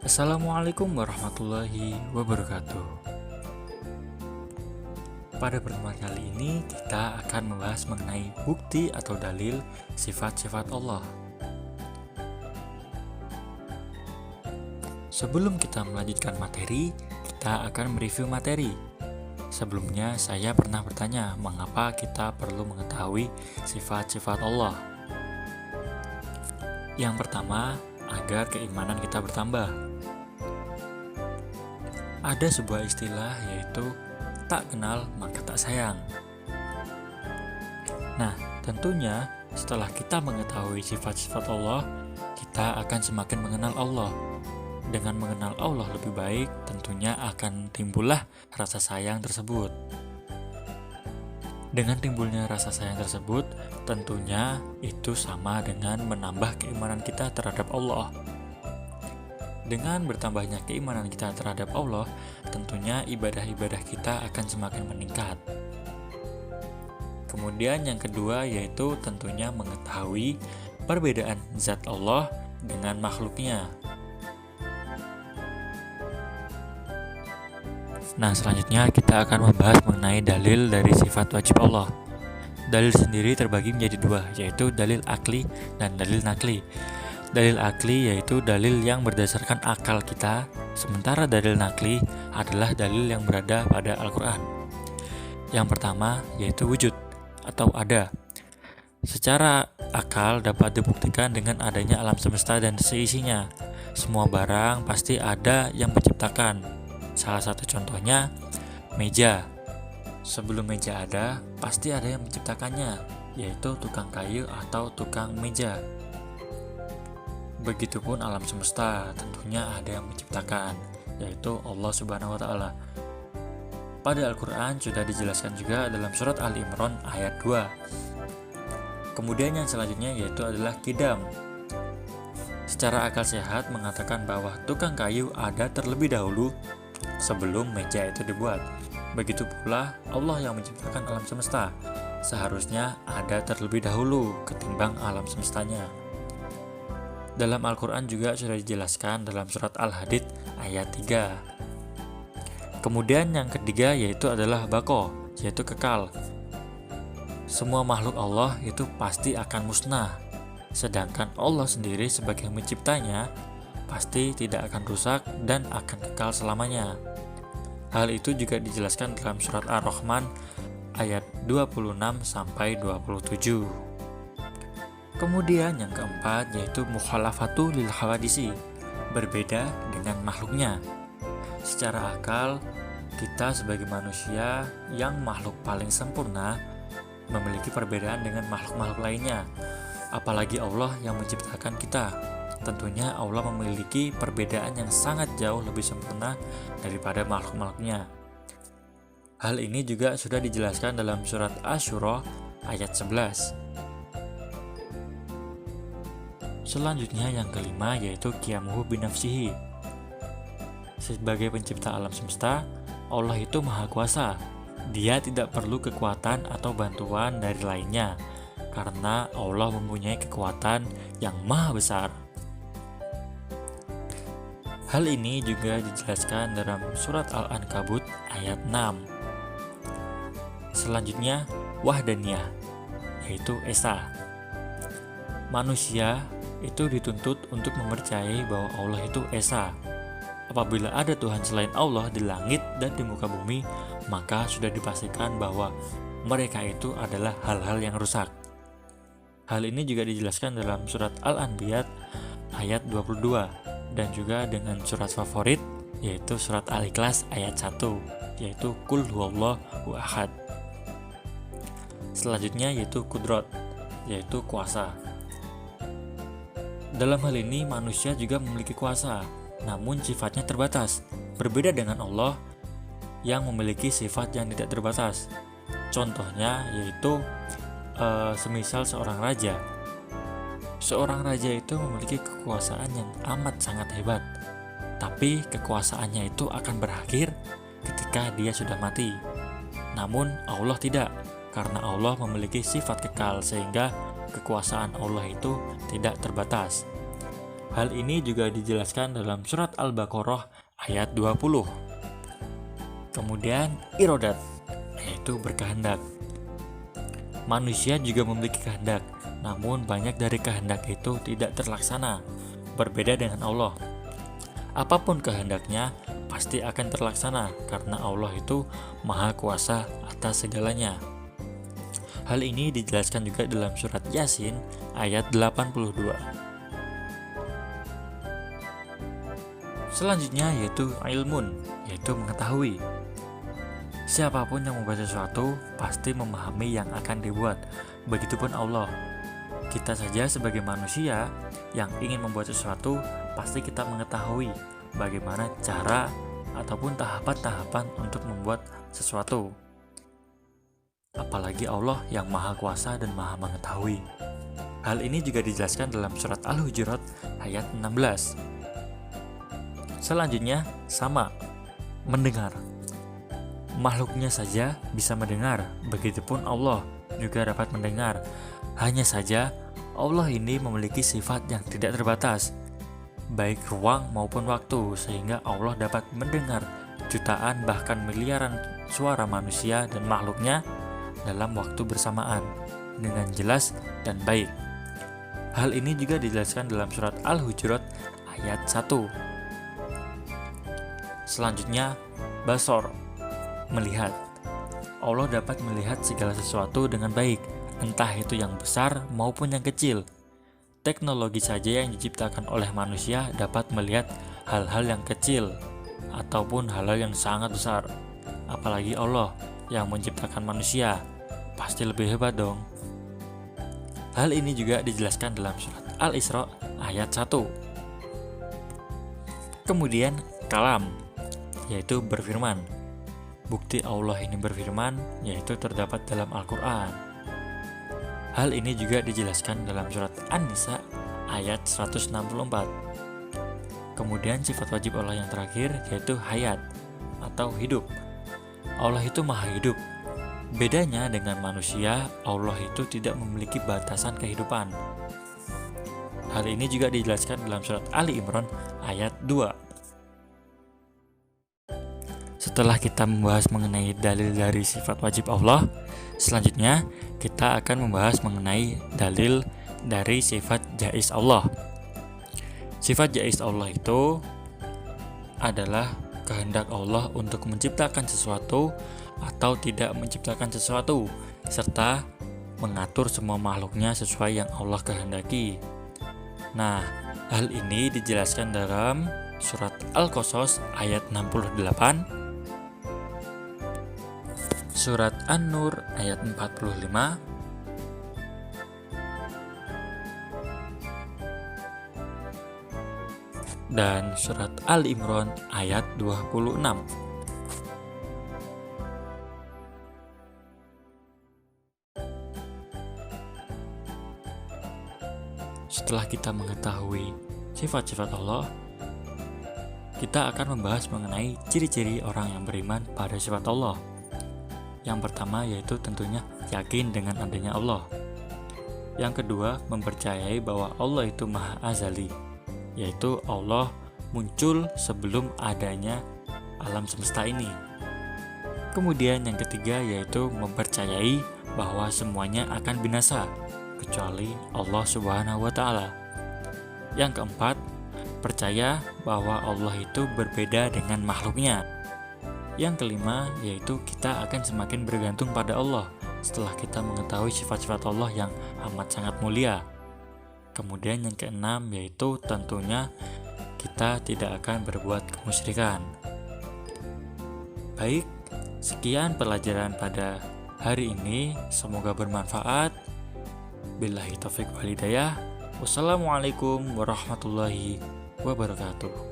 Assalamualaikum warahmatullahi wabarakatuh. Pada pertemuan kali ini kita akan membahas mengenai bukti atau dalil sifat-sifat Allah. Sebelum kita melanjutkan materi, kita akan mereview materi. Sebelumnya saya pernah bertanya mengapa kita perlu mengetahui sifat-sifat Allah. Yang pertama, agar keimanan kita bertambah. Ada sebuah istilah yaitu tak kenal maka tak sayang. Nah, tentunya setelah kita mengetahui sifat-sifat Allah, kita akan semakin mengenal Allah. Dengan mengenal Allah lebih baik, tentunya akan timbullah rasa sayang tersebut. Dengan timbulnya rasa sayang tersebut, tentunya itu sama dengan menambah keimanan kita terhadap Allah. Dengan bertambahnya keimanan kita terhadap Allah, tentunya ibadah-ibadah kita akan semakin meningkat. Kemudian yang kedua yaitu tentunya mengetahui perbedaan zat Allah dengan makhluknya. Nah, selanjutnya kita akan membahas mengenai dalil dari sifat wajib Allah. Dalil sendiri terbagi menjadi dua, yaitu dalil akli dan dalil nakli. Dalil akli yaitu dalil yang berdasarkan akal kita, sementara dalil nakli adalah dalil yang berada pada Al-Quran. Yang pertama yaitu wujud atau ada. Secara akal dapat dibuktikan dengan adanya alam semesta dan seisinya. Semua barang pasti ada yang menciptakan. Salah satu contohnya meja. Sebelum meja ada, pasti ada yang menciptakannya, yaitu tukang kayu atau tukang meja. Begitupun alam semesta, tentunya ada yang menciptakan, yaitu Allah Subhanahu wa Ta'ala. Pada Al-Quran sudah dijelaskan juga dalam surat Al-Imran ayat 2. Kemudian yang selanjutnya yaitu adalah kidam. Secara akal sehat mengatakan bahwa tukang kayu ada terlebih dahulu sebelum meja itu dibuat. Begitu pula Allah yang menciptakan alam semesta, seharusnya ada terlebih dahulu ketimbang alam semestanya. Dalam Al-Quran juga sudah dijelaskan dalam surat Al-Hadid ayat 3. Kemudian yang ketiga yaitu adalah baqo, yaitu kekal. Semua makhluk Allah itu pasti akan musnah, sedangkan Allah sendiri sebagai menciptanya pasti tidak akan rusak dan akan kekal selamanya. Hal itu juga dijelaskan dalam surat Ar-Rahman ayat 26-27. Kemudian yang keempat yaitu mukhalafatu lil hawadisi, berbeda dengan makhluknya. Secara akal, kita sebagai manusia yang makhluk paling sempurna memiliki perbedaan dengan makhluk-makhluk lainnya. Apalagi Allah yang menciptakan kita. Tentunya Allah memiliki perbedaan yang sangat jauh lebih sempurna daripada makhluk-makhluknya. Hal ini juga sudah dijelaskan dalam surat Asy-Syura ayat 11. Selanjutnya yang kelima yaitu qiyamuhu binafsihi. Sebagai pencipta alam semesta, Allah itu maha kuasa. Dia tidak perlu kekuatan atau bantuan dari lainnya, karena Allah mempunyai kekuatan yang maha besar. Hal ini juga dijelaskan dalam surat Al-Ankabut ayat 6. Selanjutnya wahdaniyah, yaitu esa. Manusia itu dituntut untuk mempercayai bahwa Allah itu esa. Apabila ada Tuhan selain Allah di langit dan di muka bumi, maka sudah dipastikan bahwa mereka itu adalah hal-hal yang rusak. Hal ini juga dijelaskan dalam surat Al-Anbiya ayat 22 dan juga dengan surat favorit yaitu surat Al-Ikhlas ayat 1, yaitu Qul huwallahu ahad. Selanjutnya yaitu kudrat, yaitu kuasa. Dalam hal ini manusia juga memiliki kuasa, namun sifatnya terbatas, berbeda dengan Allah yang memiliki sifat yang tidak terbatas. Contohnya yaitu semisal seorang raja. Seorang raja itu memiliki kekuasaan yang amat sangat hebat, tapi kekuasaannya itu akan berakhir ketika dia sudah mati. Namun Allah tidak, karena Allah memiliki sifat kekal sehingga kekuasaan Allah itu tidak terbatas. Hal ini juga dijelaskan dalam surat Al-Baqarah ayat 20. Kemudian irodat, yaitu berkehendak. Manusia juga memiliki kehendak, namun banyak dari kehendak itu tidak terlaksana, berbeda dengan Allah. Apapun kehendaknya, pasti akan terlaksana karena Allah itu Maha Kuasa atas segalanya. Hal ini dijelaskan juga dalam surat Yasin ayat 82. Selanjutnya yaitu ilmun, yaitu mengetahui. Siapapun yang membuat sesuatu pasti memahami yang akan dibuat, begitupun Allah. Kita saja sebagai manusia yang ingin membuat sesuatu, pasti kita mengetahui bagaimana cara ataupun tahapan-tahapan untuk membuat sesuatu. Apalagi Allah yang Maha Kuasa dan Maha Mengetahui. Hal ini juga dijelaskan dalam surat Al-Hujurat ayat 16. Selanjutnya, sama, mendengar. Makhluknya saja bisa mendengar, begitupun Allah juga dapat mendengar. Hanya saja, Allah ini memiliki sifat yang tidak terbatas, baik ruang maupun waktu, sehingga Allah dapat mendengar jutaan bahkan miliaran suara manusia dan makhluknya dalam waktu bersamaan, dengan jelas dan baik. Hal ini juga dijelaskan dalam surat Al-Hujurat ayat 1. Selanjutnya, basor, melihat. Allah dapat melihat segala sesuatu dengan baik, entah itu yang besar maupun yang kecil. Teknologi saja yang diciptakan oleh manusia dapat melihat hal-hal yang kecil ataupun hal-hal yang sangat besar. Apalagi Allah yang menciptakan manusia, pasti lebih hebat dong. Hal ini juga dijelaskan dalam surat Al-Isra ayat 1. Kemudian kalam, yaitu berfirman. Bukti Allah ini berfirman, yaitu terdapat dalam Al-Quran. Hal ini juga dijelaskan dalam surat An-Nisa ayat 164. Kemudian sifat wajib Allah yang terakhir yaitu hayat atau hidup. Allah itu maha hidup. Bedanya dengan manusia, Allah itu tidak memiliki batasan kehidupan. Hal ini juga dijelaskan dalam surat Ali Imran ayat 2. Setelah kita membahas mengenai dalil dari sifat wajib Allah, selanjutnya kita akan membahas mengenai dalil dari sifat jaiz Allah. Sifat jaiz Allah itu adalah kehendak Allah untuk menciptakan sesuatu atau tidak menciptakan sesuatu, serta mengatur semua makhluknya sesuai yang Allah kehendaki. Nah, hal ini dijelaskan dalam surat Al-Qasas ayat 68, surat An-Nur ayat 45, dan surat Al-Imran ayat 26. Setelah kita mengetahui sifat-sifat Allah, kita akan membahas mengenai ciri-ciri orang yang beriman pada sifat Allah. Yang pertama yaitu tentunya yakin dengan adanya Allah. Yang kedua, mempercayai bahwa Allah itu Maha Azali, yaitu Allah muncul sebelum adanya alam semesta ini. Kemudian yang ketiga yaitu mempercayai bahwa semuanya akan binasa, kecuali Allah Subhanahu wa Ta'ala. Yang keempat, percaya bahwa Allah itu berbeda dengan makhluknya. Yang kelima yaitu kita akan semakin bergantung pada Allah setelah kita mengetahui sifat-sifat Allah yang amat sangat mulia. Kemudian yang keenam yaitu tentunya kita tidak akan berbuat kemusyrikan. Baik, sekian pelajaran pada hari ini, semoga bermanfaat. Billahi taufiq wal hidayah. Wassalamualaikum warahmatullahi wabarakatuh.